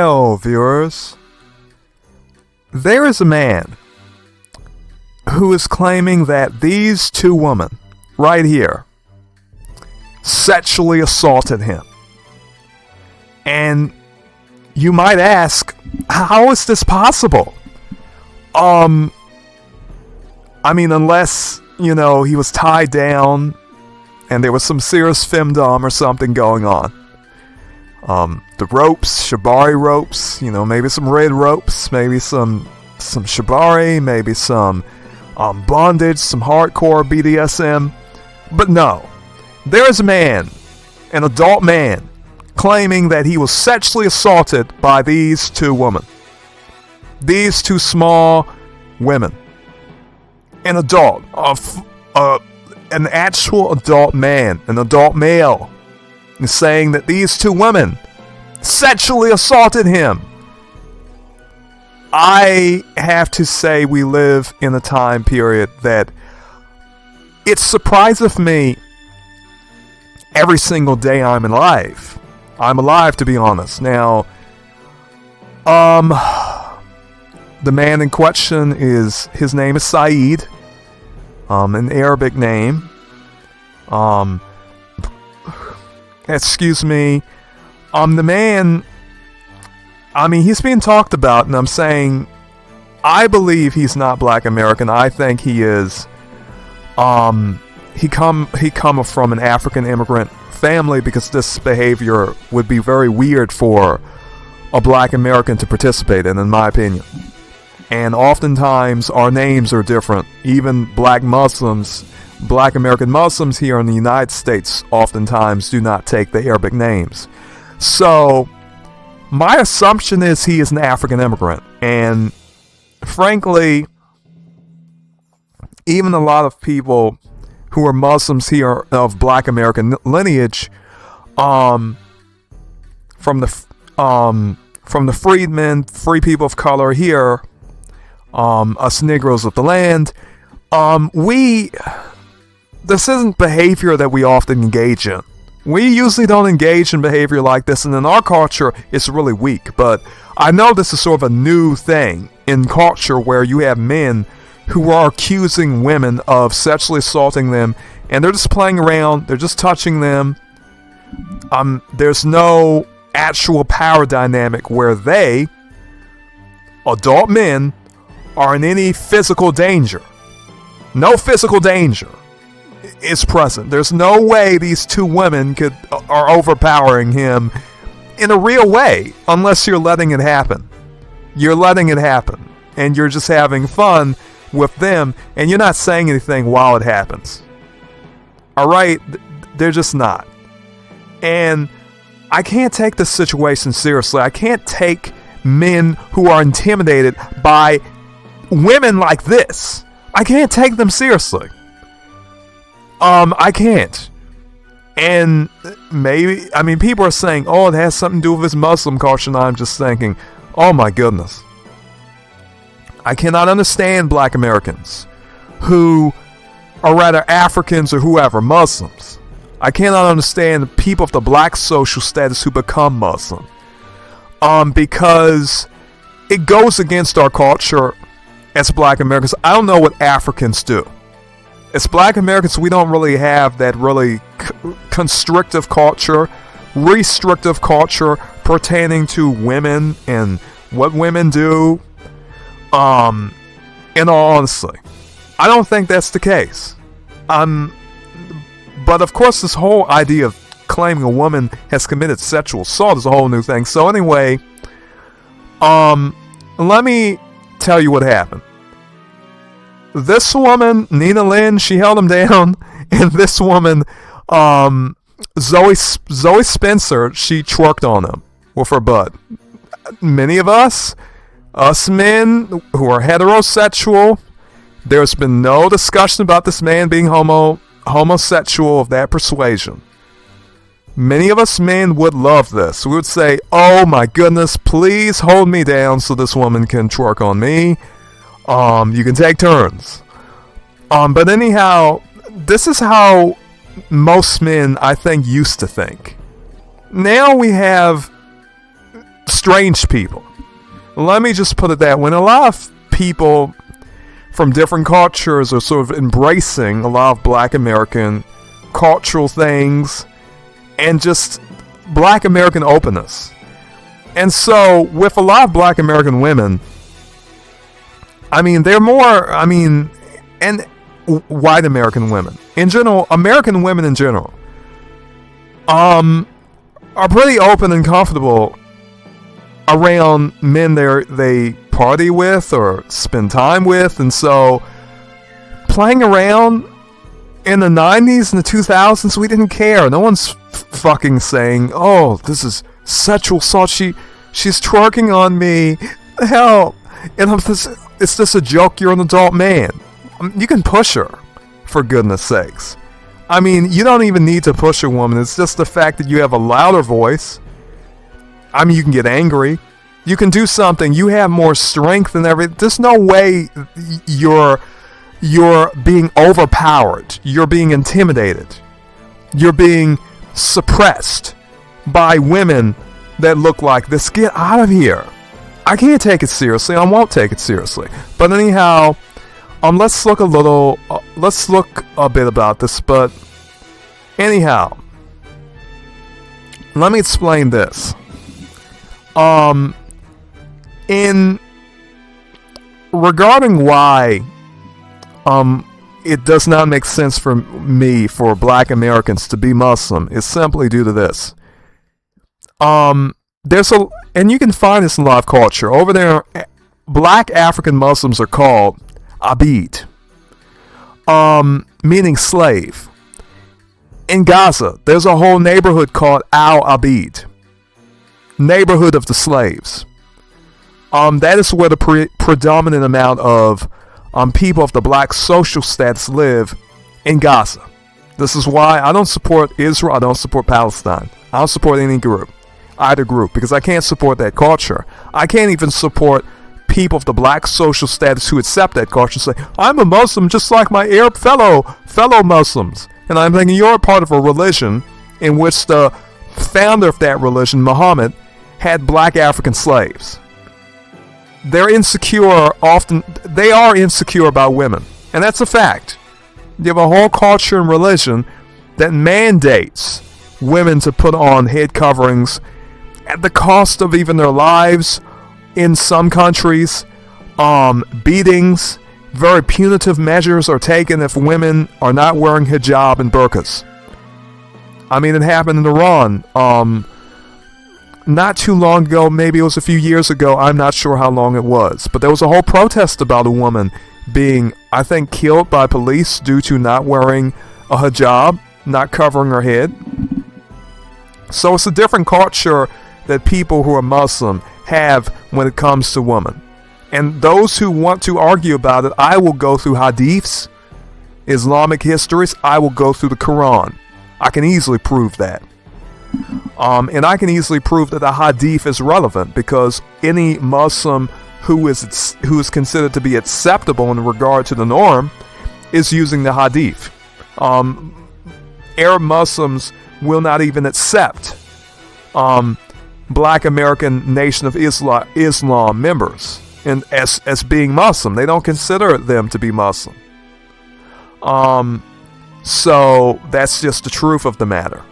Well, viewers, there is a man who is claiming that these two women right here sexually assaulted him. And you might ask, how is this possible? I mean, unless, you know, he was tied down and there was some serious femdom or something going on. The ropes, shibari ropes, you know, maybe some red ropes, maybe some shibari, maybe some bondage, some hardcore BDSM. But no, there is a man, an adult man, claiming that he was sexually assaulted by these two women. These two small women. An adult, an actual adult man, an adult male, is saying that these two women sexually assaulted him. I have to say we live in a time period that it surprises me every single day I'm alive. I'm alive, to be honest. Now, the man in question his name is Saeed, an Arabic name. Excuse me. The man, I mean, he's being talked about, and I'm saying, I believe he's not Black American. I think he is. He come from an African immigrant family, because this behavior would be very weird for a Black American to participate in my opinion. And oftentimes our names are different. Even Black American Muslims here in the United States oftentimes do not take the Arabic names. So my assumption is he is an African immigrant. And frankly, even a lot of people who are Muslims here of Black American lineage, from the freedmen, free people of color here, us Negroes of the land, this isn't behavior that we often engage in. We usually don't engage in behavior like this, and in our culture, it's really weak. But I know this is sort of a new thing in culture where you have men who are accusing women of sexually assaulting them, and they're just playing around, they're just touching them. There's no actual power dynamic where they, adult men, are in any physical danger. No physical danger is present. There's no way these two women are overpowering him in a real way, unless you're letting it happen. You're letting it happen, and you're just having fun with them, and you're not saying anything while it happens. Alright? They're just not. And I can't take this situation seriously. I can't take men who are intimidated by women like this. I can't take them seriously. I can't. And maybe, I mean, people are saying, oh, it has something to do with his Muslim culture, and I'm just thinking, oh my goodness. I cannot understand Black Americans who are rather Africans or whoever, Muslims. I cannot understand people of the Black social status who become Muslim. Because it goes against our culture as Black Americans. I don't know what Africans do. As Black Americans, we don't really have that really constrictive culture, restrictive culture pertaining to women and what women do. In all honesty, I don't think that's the case. But of course, this whole idea of claiming a woman has committed sexual assault is a whole new thing. So anyway, let me tell you what happened. This woman, Nina Lin, she held him down, and this woman, Zoe Spencer, she twerked on him with her butt. Many of us men who are heterosexual, there's been no discussion about this man being homosexual of that persuasion. Many of us men would love this. We would say, oh my goodness, please hold me down so this woman can twerk on me. You can take turns. But anyhow, this is how most men, I think, used to think. Now we have strange people. Let me just put it that when a lot of people from different cultures are sort of embracing a lot of Black American cultural things and just Black American openness. And so with a lot of Black American women, I mean, they're more, I mean, and white American women in general, American women in general, are pretty open and comfortable around men they party with or spend time with. And so playing around in the 90s and the 2000s, we didn't care. No one's fucking saying, oh, this is sexual assault, she's twerking on me, hell. And it's just a joke, you're an adult man. You can push her, for goodness sakes. I mean, you don't even need to push a woman. It's just the fact that you have a louder voice. I mean, you can get angry. You can do something. You have more strength and everything. There's no way you're being overpowered. You're being intimidated. You're being suppressed by women that look like this. Get out of here. I can't take it seriously. I won't take it seriously. But anyhow, let's look a bit about this. But anyhow, let me explain this. In regarding why it does not make sense for me for Black Americans to be Muslim, is simply due to this. And you can find this in a lot of culture. Over there, Black African Muslims are called Abid, meaning slave. In Gaza, there's a whole neighborhood called Al-Abid, neighborhood of the slaves. That is where the predominant amount of people of the Black social status live in Gaza. This is why I don't support Israel. I don't support Palestine. I don't support either group, because I can't support that culture. I can't even support people of the Black social status who accept that culture and say, I'm a Muslim just like my Arab fellow Muslims. And I'm thinking, you're a part of a religion in which the founder of that religion, Muhammad, had Black African slaves. They're insecure, they are insecure about women. And that's a fact. You have a whole culture and religion that mandates women to put on head coverings at the cost of even their lives. In some countries, beatings, very punitive measures are taken if women are not wearing hijab and burqas. I mean, it happened in Iran not too long ago. Maybe it was a few years ago. I'm not sure how long it was. But there was a whole protest about a woman being, I think, killed by police due to not wearing a hijab, not covering her head. So it's a different culture that people who are Muslim have when it comes to women. And those who want to argue about it, I will go through hadiths, Islamic histories. I will go through the Quran. I can easily prove that. And I can easily prove that the hadith is relevant, because any Muslim who is considered to be acceptable in regard to the norm is using the hadith. Arab Muslims will not even accept Black American Nation of Islam members as being Muslim. They don't consider them to be Muslim. So that's just the truth of the matter.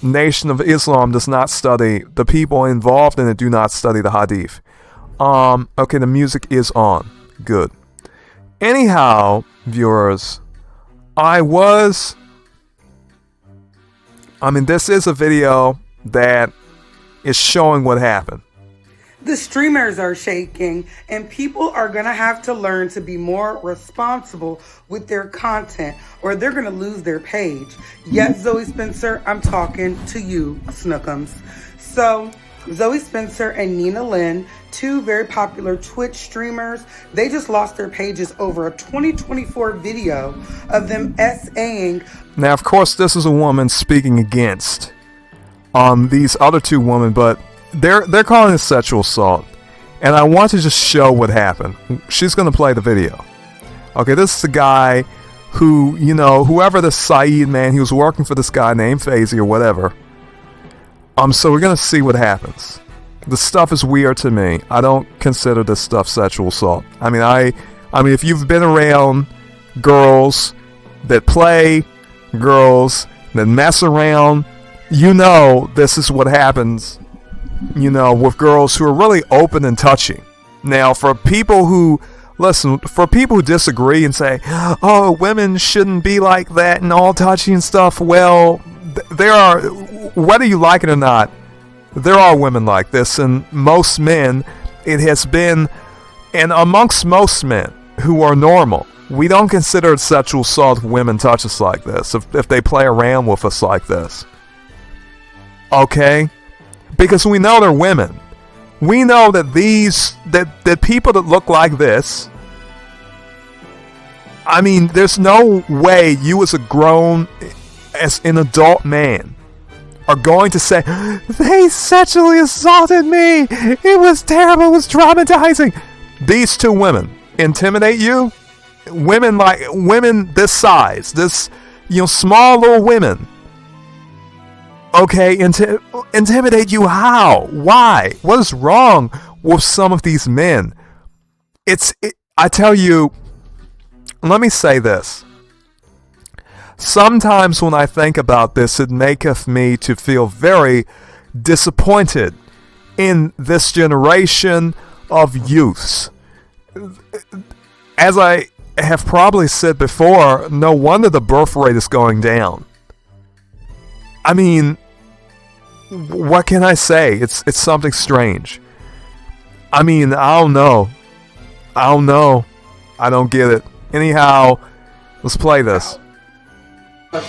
Nation of Islam does not study, the people involved in it do not study the hadith. Okay, the music is on. Good. Anyhow, viewers, this is a video that is showing what happened. The streamers are shaking, and people are going to have to learn to be more responsible with their content, or they're going to lose their page. Yes, Zoe Spencer, I'm talking to you, Snookums. So, Zoe Spencer and Nina Lin, two very popular Twitch streamers, they just lost their pages over a 2024 video of them saying. Now, of course, this is a woman speaking against these other two women, but they're calling it sexual assault. And I want to just show what happened. She's going to play the video. Okay, this is the guy who, whoever the Saeed man, he was working for this guy named FaZe or whatever. So we're gonna see what happens. The stuff is weird to me. I don't consider this stuff sexual assault. I mean, if you've been around girls that play, girls that mess around, you know this is what happens, you know, with girls who are really open and touchy. Now, for people who disagree and say, oh, women shouldn't be like that and all touchy and stuff, well, there are, whether you like it or not, there are women like this, and most men, it has been, and amongst most men who are normal, we don't consider it sexual assault if women touch us like this, if they play around with us like this. Okay? Because we know they're women. We know that that people that look like this, I mean, there's no way you as an adult man are going to say, they sexually assaulted me. It was terrible. It was traumatizing. These two women intimidate you? Women this size, this, small little women. Okay, intimidate you how? Why? What is wrong with some of these men? I tell you, let me say this. Sometimes when I think about this, it maketh me to feel very disappointed in this generation of youths. As I have probably said before, no wonder the birth rate is going down. I mean, what can I say? It's something strange. I mean, I don't know. I don't get it. Anyhow, let's play this. Oh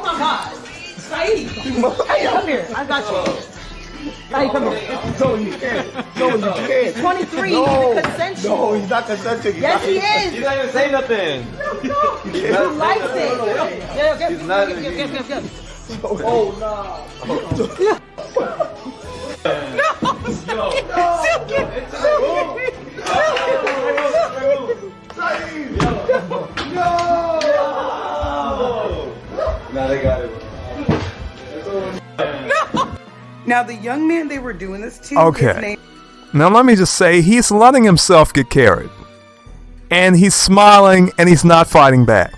my God. Saeed. Hey, come here. I got you. Hey, come here. Zoe, you can't. Zoe, you can't. 23. No. He's consensual. No, he's not consenting. Yes, he is. He's not even saying nothing. He likes it. Yeah, He's not. Get. Oh, no. Now they got it. Now, the young man they were doing this to, Okay. his name... Now let me just say, he's letting himself get carried. And he's smiling and he's not fighting back.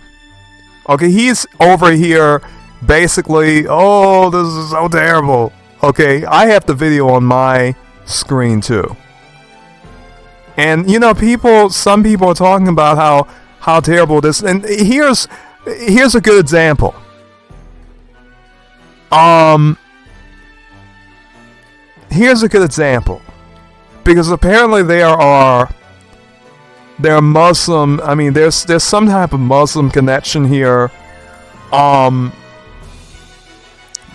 Okay, he's over here basically, oh, this is so terrible. Okay, I have the video on my screen too. And some people are talking about how terrible this, and here's a good example. Here's a good example. Because apparently there are Muslim, I mean there's some type of Muslim connection here.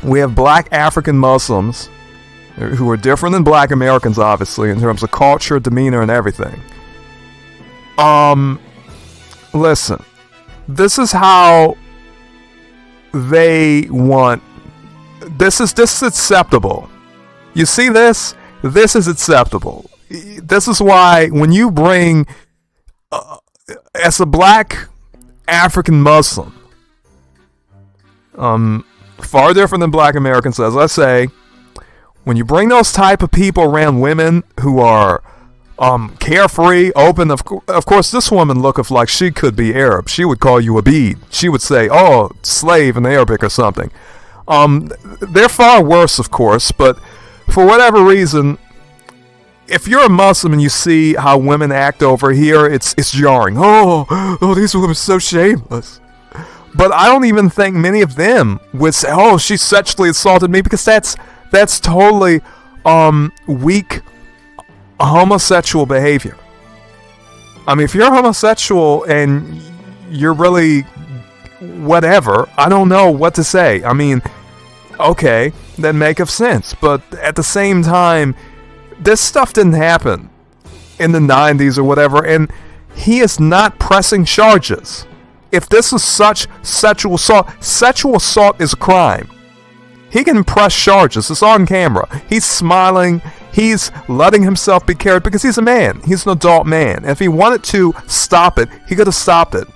We have black African Muslims who are different than black Americans, obviously, in terms of culture, demeanor, and everything. Listen, this is how they want. This is acceptable. You see this? This is acceptable. This is why when you bring, as a black African Muslim, far different than black Americans, as I say, when you bring those type of people around women who are carefree, open, of course this woman looketh like she could be Arab. She would call you a bead. She would say, oh, slave in Arabic or something. They're far worse, of course, but for whatever reason, if you're a Muslim and you see how women act over here, it's jarring. Oh, these women are so shameless. But I don't even think many of them would say, oh, she sexually assaulted me, because that's totally weak homosexual behavior. I mean, if you're homosexual and you're really whatever, I don't know what to say. I mean, okay, that makes sense. But at the same time, this stuff didn't happen in the 90s or whatever, and he is not pressing charges. If this is such sexual assault is a crime. He can press charges. It's on camera. He's smiling. He's letting himself be carried because he's a man. He's an adult man. If he wanted to stop it, he could have stopped it.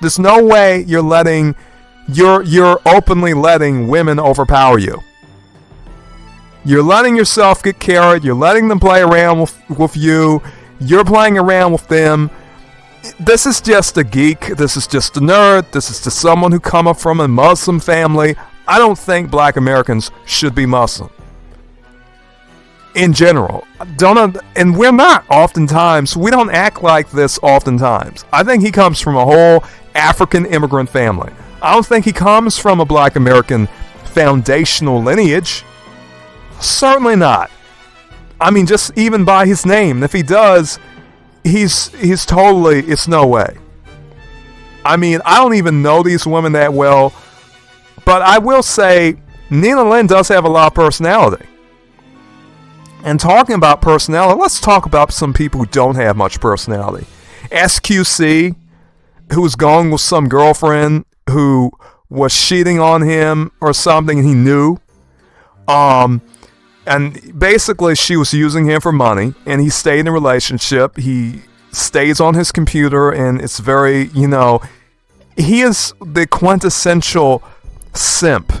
There's no way you're letting you're openly letting women overpower you. You're letting yourself get carried. You're letting them play around with you. You're playing around with them. This is just a geek. This is just a nerd. This is just someone who come up from a Muslim family. I don't think black Americans should be Muslim. In general. And we're not oftentimes. We don't act like this oftentimes. I think he comes from a whole African immigrant family. I don't think he comes from a black American foundational lineage. Certainly not. I mean, just even by his name. If he does, he's totally, it's no way. I mean, I don't even know these women that well, but I will say Nina Lin does have a lot of personality. And talking about personality, let's talk about some people who don't have much personality. SQC, who was going with some girlfriend who was cheating on him or something, and he knew. And basically she was using him for money, and he stayed in a relationship. He stays on his computer, and it's very, he is the quintessential simp,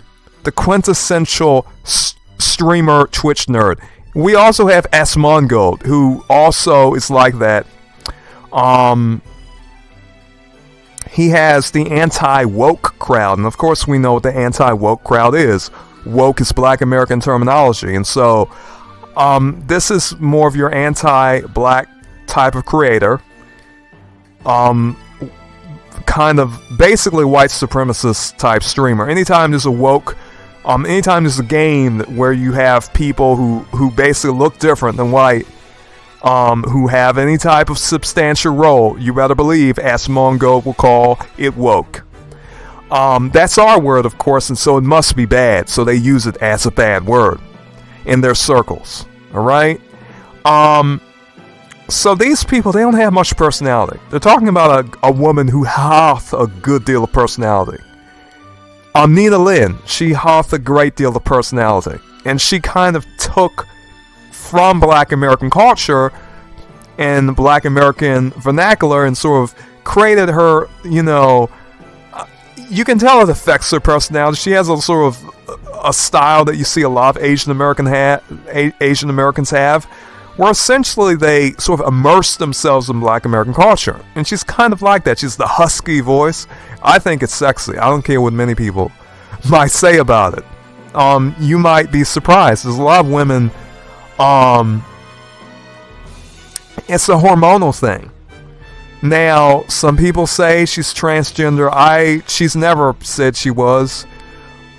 the quintessential streamer Twitch nerd. We also have Asmongold, who also is like that. He has the anti-woke crowd, and of course we know what the anti-woke crowd is. Woke is black American terminology, and so this is more of your anti-black type of creator. Kind of basically white supremacist type streamer. Anytime there's a woke, anytime there's a game where you have people who basically look different than white, who have any type of substantial role, you better believe Asmongold will call it woke. That's our word, of course, and so it must be bad, so they use it as a bad word in their circles. Alright? So these people, they don't have much personality. They're talking about a woman who hath a good deal of personality. Nina Lin, she hath a great deal of personality. And she kind of took from black American culture and black American vernacular and sort of created her, you can tell it affects her personality. She has a sort of a style that you see a lot of Asian Americans have, where essentially they sort of immerse themselves in black American culture. And she's kind of like that. She's the husky voice. I think it's sexy. I don't care what many people might say about it. You might be surprised. There's a lot of women, it's a hormonal thing. Now, some people say she's transgender. She's never said she was.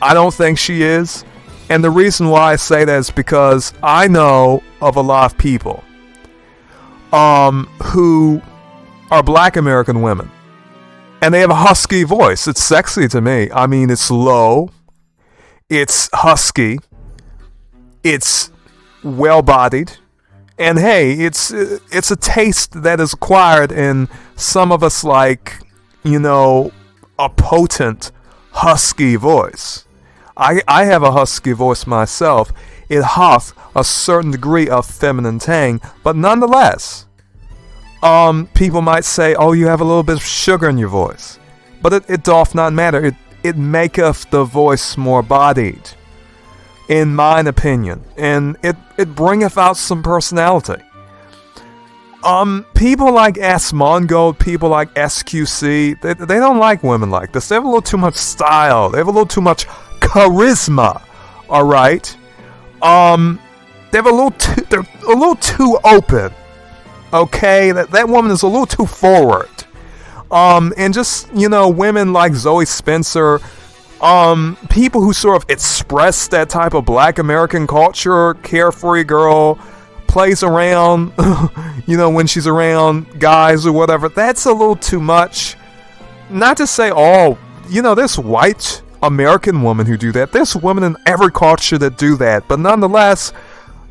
I don't think she is. And the reason why I say that is because I know of a lot of people who are black American women. And they have a husky voice. It's sexy to me. I mean, it's low. It's husky. It's well-bodied. And hey, it's a taste that is acquired, and some of us like, a potent husky voice. I have a husky voice myself. It hath a certain degree of feminine tang, but nonetheless, people might say, oh, you have a little bit of sugar in your voice. But it doth not matter. It maketh the voice more bodied, in mine opinion, and it bringeth out some personality. People like Asmongold, people like SQC, they don't like women like this. They have a little too much style. They have a little too much charisma. All right, they're a little too open. Okay, that woman is a little too forward. And just women like Zoe Spencer. People who sort of express that type of black American culture, carefree girl, plays around, when she's around guys or whatever, that's a little too much. Not to say there's white American women who do that. There's women in every culture that do that. But nonetheless,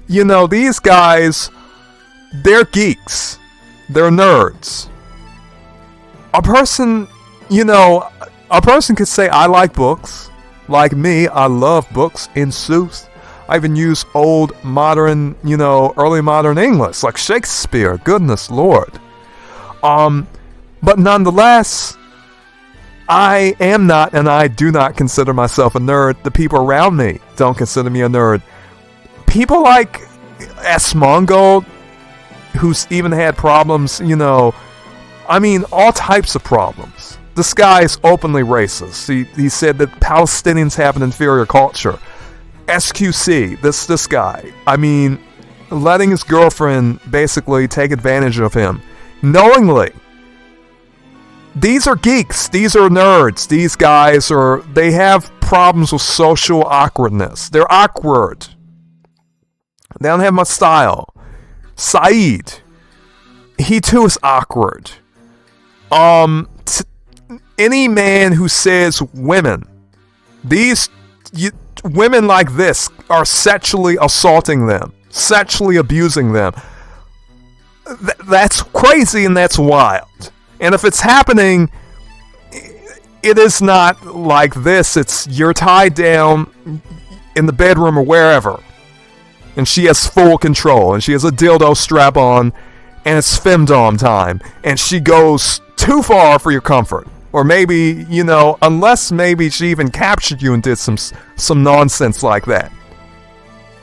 these guys, they're geeks. They're nerds. A person could say, I like books. Like me, I love books in sooth. I even use old modern, early modern English, like Shakespeare. Goodness Lord. But nonetheless, I am not, and I do not consider myself a nerd. The people around me don't consider me a nerd. People like Asmongold, who's even had problems, all types of problems. This guy is openly racist. He said that Palestinians have an inferior culture. SQC, this guy, letting his girlfriend basically take advantage of him knowingly. These are geeks. These are nerds. These guys they have problems with social awkwardness. They're awkward. They don't have much style. Saeed, he too is awkward. Any man who says women like this are sexually assaulting them, sexually abusing them, that's crazy and that's wild. And if it's happening, it is not like this. It's you're tied down in the bedroom or wherever, and she has full control, and she has a dildo strap on, and it's femdom time, and she goes too far for your comfort. Or maybe, unless maybe she even captured you and did some nonsense like that.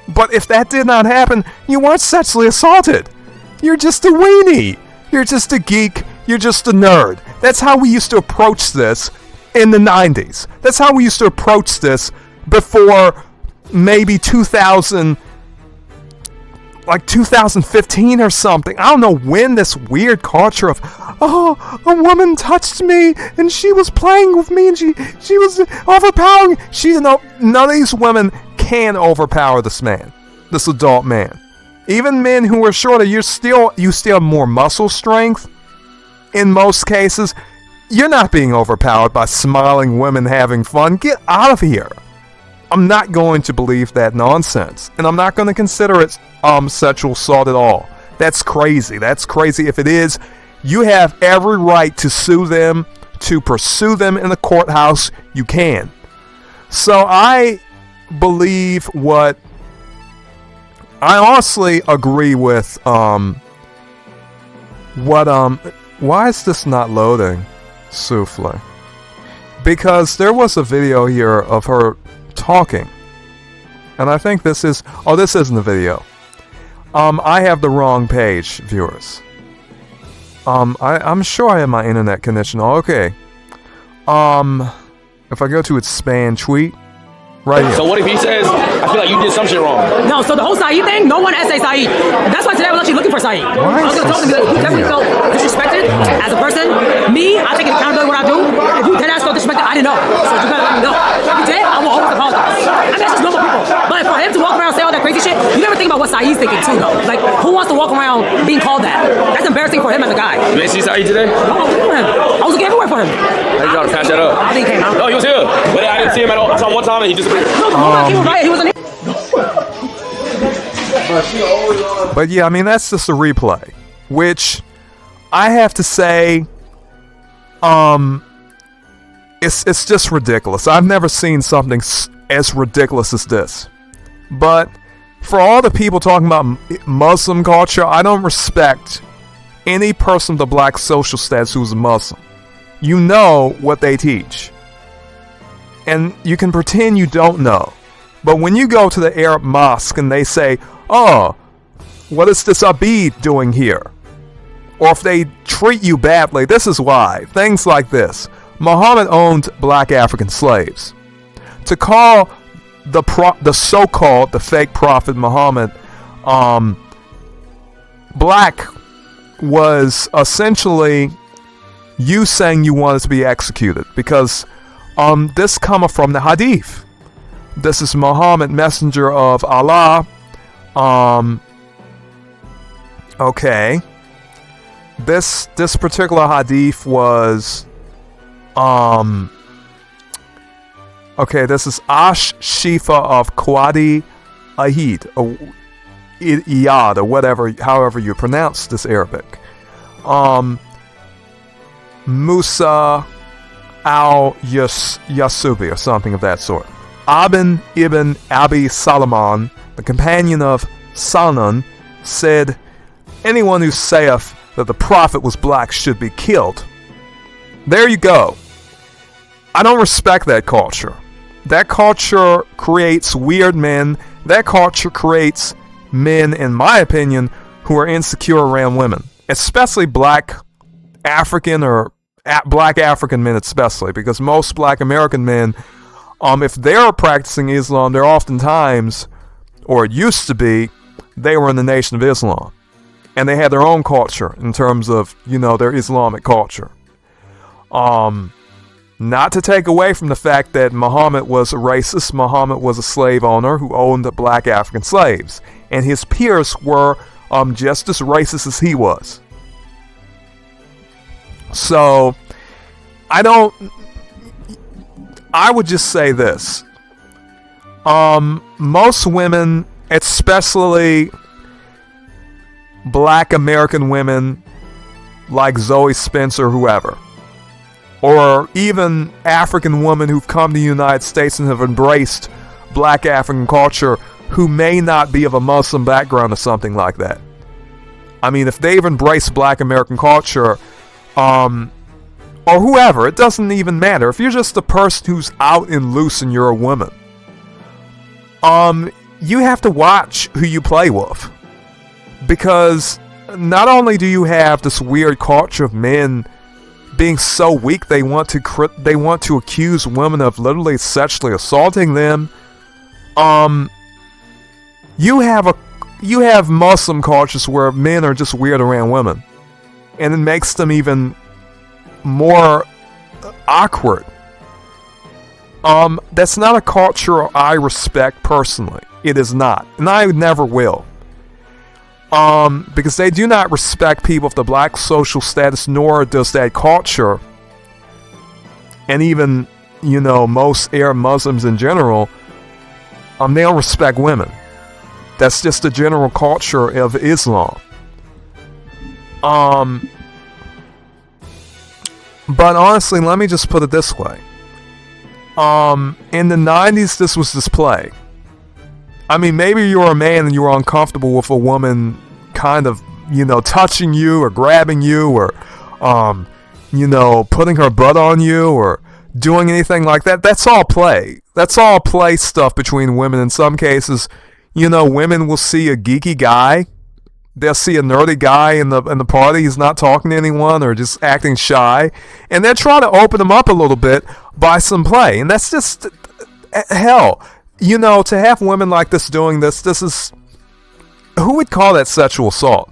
But if that did not happen, you weren't sexually assaulted. You're just a weenie. You're just a geek. You're just a nerd. That's how we used to approach this in the 90s. That's how we used to approach this before maybe 2015 or something. I don't know when this weird culture of, a woman touched me and she was playing with me and she was overpowering. None of these women can overpower this man, this adult man. Even men who are shorter, you still have more muscle strength. In most cases, you're not being overpowered by smiling women having fun. Get out of here. I'm not going to believe that nonsense, and I'm not going to consider it sexual assault at all. That's crazy. That's crazy. If it is, you have every right to sue them, to pursue them in the courthouse. You can. So I believe I honestly agree with why is this not loading? Souffle. Because there was a video here of her talking. And I think this isn't the video. I have the wrong page, viewers. I'm sure I have my internet connection. Okay. If I go to its span tweet, right here. So what if he says, I feel like you did some shit wrong? No, so the whole Saeed thing, no one essay Saeed. That's why today I was actually looking for Saeed. Why I was going to talk to him because he definitely felt disrespected as a person. Me, I take accountability what I do. If you did ask felt disrespected, I didn't know. So you gotta let me know. If you did, I will always apologize. That's just normal people. But for him to walk around and say all that crazy shit, you never think about what Saeed's thinking too, though. Like, who wants to walk around being called that? That's embarrassing for him as a guy. You ain't see Saeed today? No, I was looking for him. I was looking everywhere for him. I trying to patch that up. I think he came out. No, he was here. But I didn't see him at all. I saw him one time and he disappeared. No, he was right. He wasn't here. But yeah, that's just a replay, which I have to say, it's just ridiculous. I've never seen something as ridiculous as this. But for all the people talking about Muslim culture, I don't respect any person with a black social status who's a Muslim. You know what they teach. And you can pretend you don't know. But when you go to the Arab mosque and they say, oh, what is this Abid doing here? Or if they treat you badly, this is why. Things like this. Muhammad owned black African slaves. To call the so-called, the fake prophet Muhammad, black was essentially you saying you wanted to be executed. Because this comes from the Hadith. This is Muhammad, messenger of Allah. Okay. This particular hadith was okay, this is Ash Shifa of Qadi Ahid, or Iyad, or whatever, however you pronounce this Arabic. Musa al-Yasubi, or something of that sort. Abin ibn Abi Salaman, the companion of Salman, said, anyone who saith that the prophet was black should be killed. There you go. I don't respect that culture. That culture creates weird men. That culture creates men, in my opinion, who are insecure around women, especially black African men, especially because most black American men, if they're practicing Islam, they're oftentimes, or it used to be, they were in the Nation of Islam, and they had their own culture in terms of, their Islamic culture. Not to take away from the fact that Muhammad was a racist. Muhammad was a slave owner who owned black African slaves, and his peers were just as racist as he was. So, I would just say this. Most women, especially black American women like Zoe Spencer, whoever, or even African women who've come to the United States and have embraced black African culture who may not be of a Muslim background or something like that. I mean, if they've embraced black American culture, or whoever, it doesn't even matter. If you're just a person who's out and loose and you're a woman, you have to watch who you play with. Because not only do you have this weird culture of men being so weak they want to accuse women of literally sexually assaulting them, you have Muslim cultures where men are just weird around women, and it makes them even more awkward. That's not a culture I respect personally. It is not, and I never will. Because they do not respect people of the black social status, nor does that culture, and even, most Arab Muslims in general, they don't respect women. That's just the general culture of Islam. But honestly, let me just put it this way. In the 90s, this was display. I mean, maybe you were a man and you were uncomfortable with a woman kind of, touching you or grabbing you or, putting her butt on you or doing anything like that. That's all play. That's all play stuff between women. In some cases, women will see a geeky guy. They'll see a nerdy guy in the party. He's not talking to anyone or just acting shy. And they'll try to open him up a little bit by some play. And that's just, hell, to have women like this doing this is, who would call that sexual assault?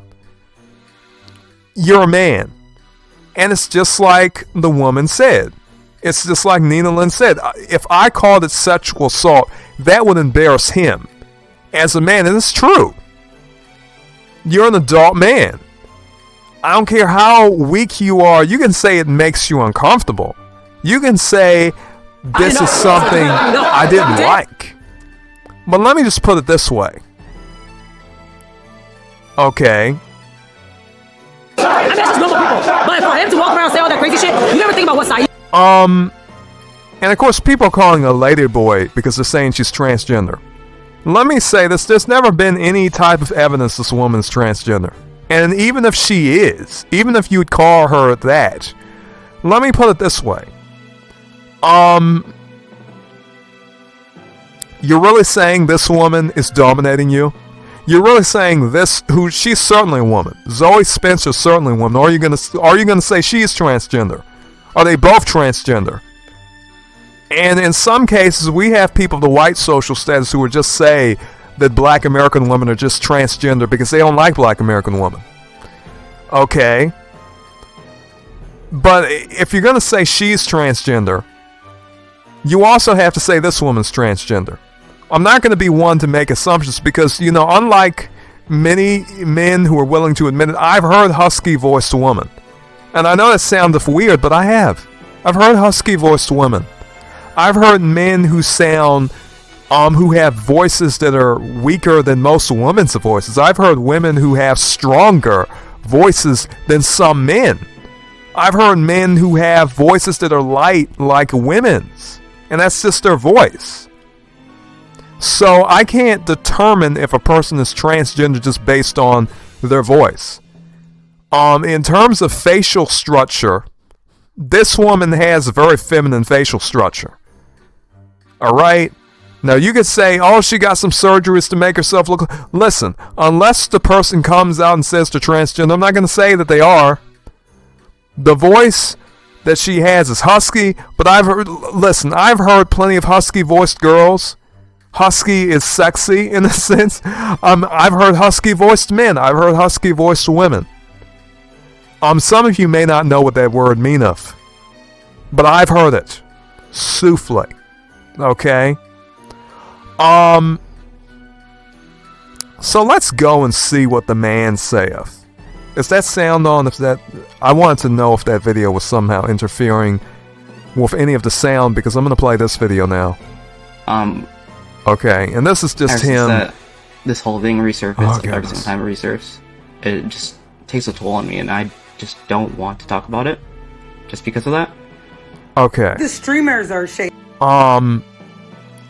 You're a man. And it's just like the woman said. It's just like Nina Lin said. If I called it sexual assault, that would embarrass him as a man. And it's true. You're an adult man. I don't care how weak you are. You can say it makes you uncomfortable. You can say this is something I didn't like. But let me just put it this way. Okay. I mean, that's just normal people. But for him to walk around and say all that crazy shit, you never think about what side. And of course, people are calling a lady boy because they're saying she's transgender. Let me say this, there's never been any type of evidence this woman's transgender. And even if she is, even if you would call her that, let me put it this way. You're really saying this woman is dominating you? You're really saying she's certainly a woman. Zoe Spencer certainly a woman. Or are you gonna say she's transgender? Are they both transgender? And in some cases, we have people of the white social status who would just say that black American women are just transgender because they don't like black American women. Okay. But if you're going to say she's transgender, you also have to say this woman's transgender. I'm not going to be one to make assumptions because, unlike many men who are willing to admit it, I've heard husky voiced women. And I know that sounds weird, but I have. I've heard husky voiced women. I've heard men who sound, who have voices that are weaker than most women's voices. I've heard women who have stronger voices than some men. I've heard men who have voices that are light like women's. And that's just their voice. So I can't determine if a person is transgender just based on their voice. In terms of facial structure, this woman has a very feminine facial structure. Alright? Now you could say, oh, she got some surgeries to make herself look... Listen, unless the person comes out and says they're transgender, I'm not going to say that they are. The voice that she has is husky, but I've heard plenty of husky-voiced girls. Husky is sexy in a sense. I've heard husky-voiced men. I've heard husky-voiced women. Some of you may not know what that word meaneth, but I've heard it. Souffle. Okay? So let's go and see what the man saith. Is that sound on? I wanted to know if that video was somehow interfering with any of the sound, because I'm going to play this video now. Okay, and this is just him. This whole thing resurfaced every goodness. single time it resurfaces. It just takes a toll on me, and I just don't want to talk about it, just because of that. Okay. The streamers are shaking.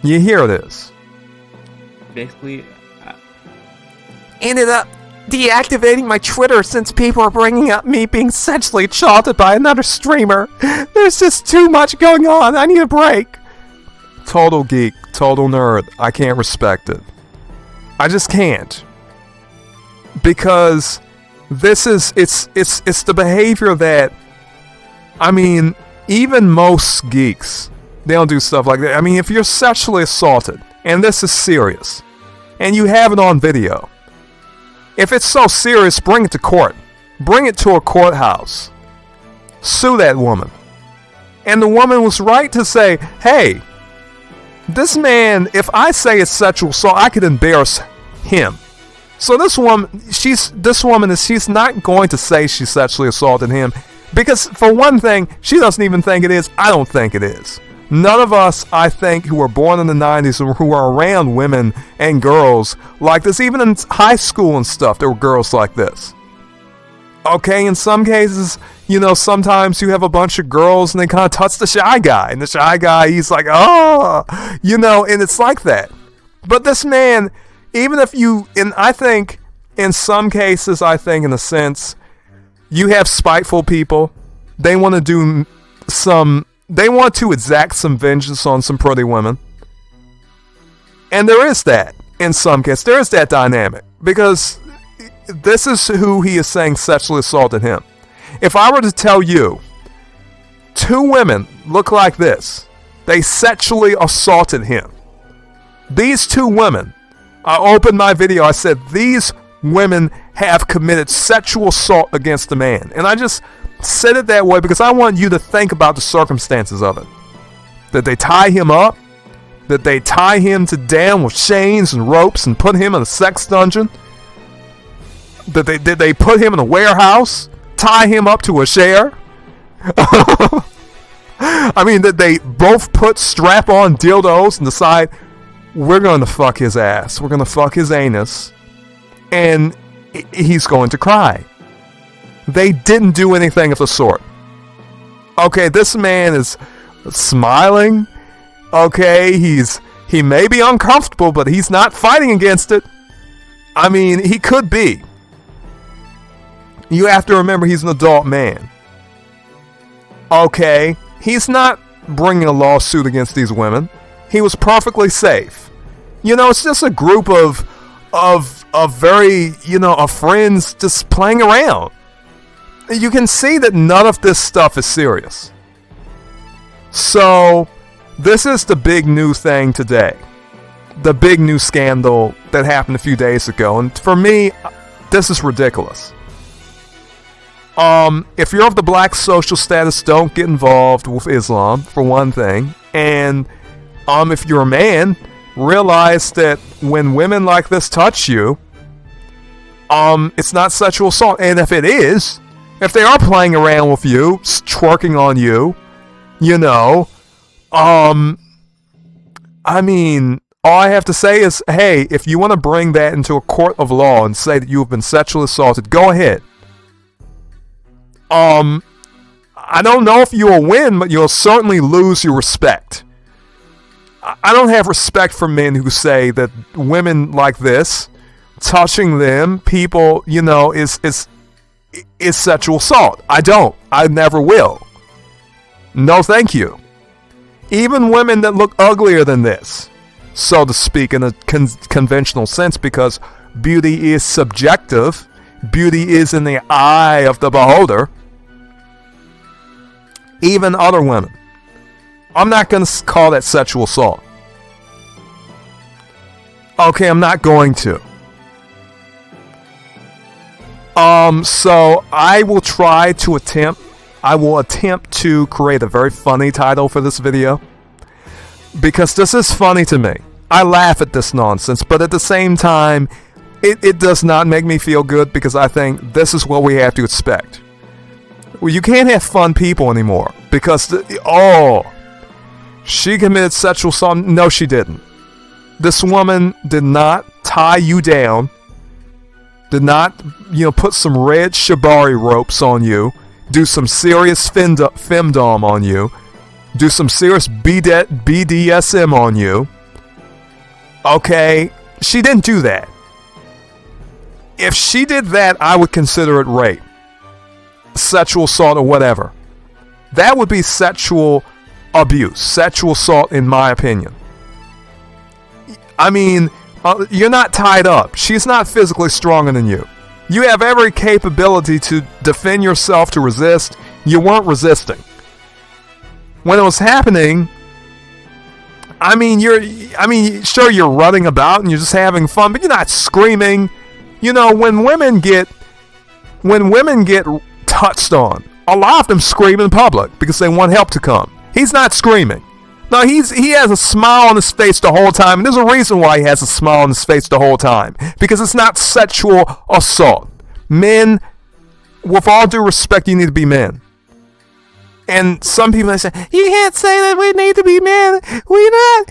You hear this? Basically, Ended up deactivating my Twitter since people are bringing up me being sexually assaulted by another streamer. There's just too much going on. I need a break. Total geek, total nerd. I can't respect it. I just can't. Because it's the behavior that, I mean, even most geeks, they don't do stuff like that. I mean, if you're sexually assaulted, and this is serious, and you have it on video, if it's so serious, bring it to court. Bring it to a courthouse. Sue that woman. And the woman was right to say, hey, this man, if I say it's sexual assault, I could embarrass him. So this woman, she's not going to say she sexually assaulted him, because for one thing, she doesn't even think it is. I don't think it is. None of us, I think, who were born in the 90s and who are around women and girls like this, even in high school and stuff, there were girls like this. Okay, in some cases, you know, sometimes you have a bunch of girls and they kind of touch the shy guy. And the shy guy, he's like, oh, you know, and it's like that. But this man, even if you, and I think, in some cases, I think, in a sense, you have spiteful people. They want to do they want to exact some vengeance on some pretty women. And there is that, in some cases. There is that dynamic. Because this is who he is saying sexually assaulted him. If I were to tell you, 2 women look like this, they sexually assaulted him. These 2 women, I opened my video, I said, these women have committed sexual assault against a man. And I just said it that way because I want you to think about the circumstances of it. That they tie him up, that they tie him to down with chains and ropes and put him in a sex dungeon, that they put him in a warehouse, tie him up to a chair. I mean, that they both put strap-on dildos and decide, we're going to fuck his ass, we're going to fuck his anus, and he's going to cry. They didn't do anything of the sort. Okay, this man is smiling. Okay, he may be uncomfortable, but he's not fighting against it. I mean, he could be. You have to remember he's an adult man. Okay, he's not bringing a lawsuit against these women. He was perfectly safe. You know, it's just a group of very, you know, of friends just playing around. You can see that none of this stuff is serious. So, this is the big new thing today. The big new scandal that happened a few days ago. And for me, this is ridiculous. If you're of the black social status, don't get involved with Islam, for one thing. And if you're a man, realize that when women like this touch you, it's not sexual assault. And if it is, if they are playing around with you, twerking on you, you know, I mean, all I have to say is, hey, if you want to bring that into a court of law and say that you have been sexually assaulted, go ahead. I don't know if you'll win, but you'll certainly lose your respect. I don't have respect for men who say that women like this, touching them, people, you know, is sexual assault. I don't. I never will. No thank you. Even women that look uglier than this, so to speak, in a conventional sense, because beauty is subjective. Beauty is in the eye of the beholder. Even other women. I'm not going to call that sexual assault. Okay, I'm not going to. So I will attempt to create a very funny title for this video. Because this is funny to me. I laugh at this nonsense, but at the same time, it does not make me feel good because I think this is what we have to expect. Well, you can't have fun people anymore because, she committed sexual assault. No, she didn't. This woman did not tie you down, did not, put some red shibari ropes on you, do some serious femdom on you, do some serious BDSM on you. Okay, she didn't do that. If she did that, I would consider it rape, sexual assault, or whatever. That would be sexual abuse, sexual assault, in my opinion. I mean, you're not tied up. She's not physically stronger than you. You have every capability to defend yourself, to resist. You weren't resisting. When it was happening, sure, you're running about and you're just having fun, but you're not screaming. When women get touched on, a lot of them scream in public because they want help to come. He's not screaming. No, he has a smile on his face the whole time, and there's a reason why he has a smile on his face the whole time. Because it's not sexual assault. Men, with all due respect, you need to be men. And some people say, you can't say that we need to be men. We're not.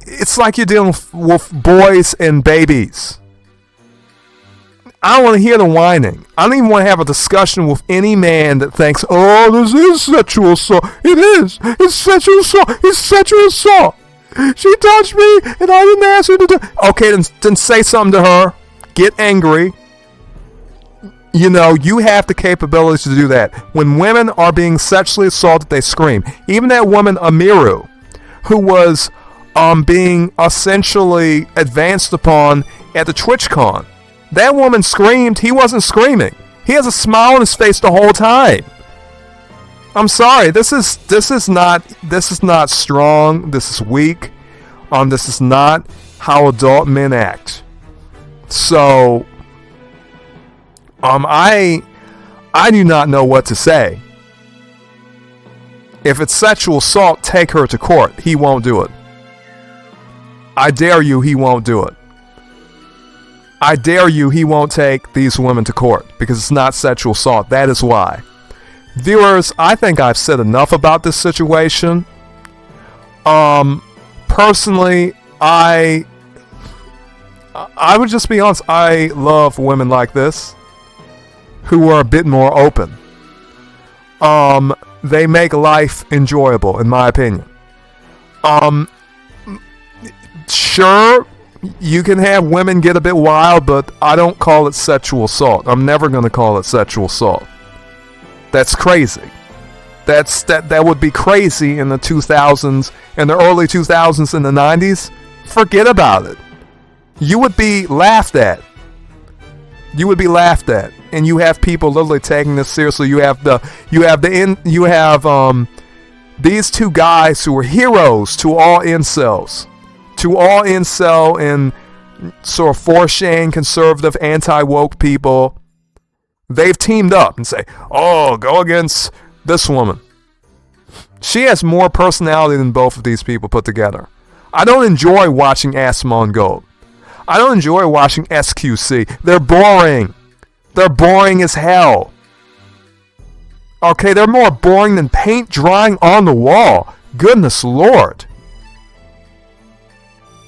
It's like you're dealing with boys and babies. I don't want to hear the whining. I don't even want to have a discussion with any man that thinks, this is sexual assault. It is. It's sexual assault. It's sexual assault. She touched me and I didn't ask her to do. Okay, then say something to her. Get angry. You have the capability to do that. When women are being sexually assaulted, they scream. Even that woman, Amiru, who was being essentially advanced upon at the TwitchCon. That woman screamed. He wasn't screaming. He has a smile on his face the whole time. I'm sorry. This is not strong. This is weak. This is not how adult men act. So, I do not know what to say. If it's sexual assault, take her to court. He won't do it. I dare you, he won't do it. I dare you, he won't take these women to court because it's not sexual assault. That is why. Viewers, I think I've said enough about this situation. Personally, I would just be honest. I love women like this who are a bit more open. They make life enjoyable, in my opinion. Sure, you can have women get a bit wild, but I don't call it sexual assault. I'm never going to call it sexual assault. That's crazy. That would be crazy in the 2000s, in the early 2000s, in the 90s. Forget about it. You would be laughed at. You would be laughed at, and you have people literally taking this seriously. You have these two guys who are heroes to all incels. To all incel and sort of 4chan conservative anti-woke people, they've teamed up and say, go against this woman. She has more personality than both of these people put together. I don't enjoy watching Asmongold. I don't enjoy watching SQC. They're boring. They're boring as hell. Okay, they're more boring than paint drying on the wall. Goodness Lord.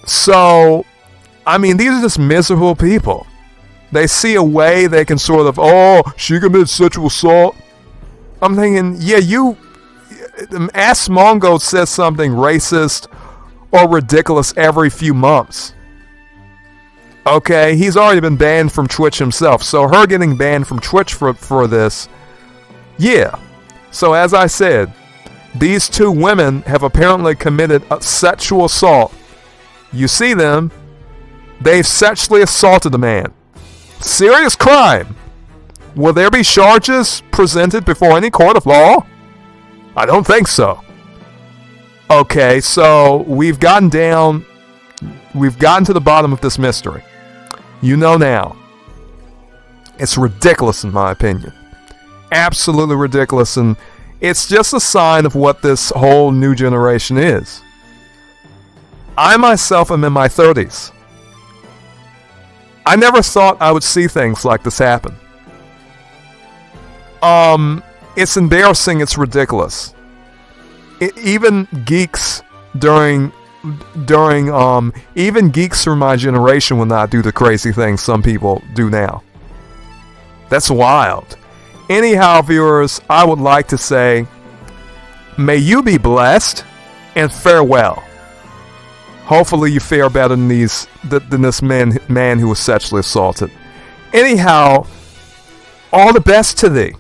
So, these are just miserable people. They see a way they can sort of, she committed sexual assault. I'm thinking, Asmongold says something racist or ridiculous every few months. Okay, he's already been banned from Twitch himself, so her getting banned from Twitch for this, So as I said, these two women have apparently committed a sexual assault. You see them, they've sexually assaulted a man. Serious crime. Will there be charges presented before any court of law? I don't think so. Okay, so we've gotten to the bottom of this mystery. You know now. It's ridiculous in my opinion. Absolutely ridiculous, and it's just a sign of what this whole new generation is. I myself am in my 30s. I never thought I would see things like this happen. It's embarrassing, it's ridiculous. Even geeks even geeks from my generation will not do the crazy things some people do now. That's wild. Anyhow, viewers, I would like to say, may you be blessed, and farewell. Hopefully you fare better than this man who was sexually assaulted. Anyhow, all the best to thee.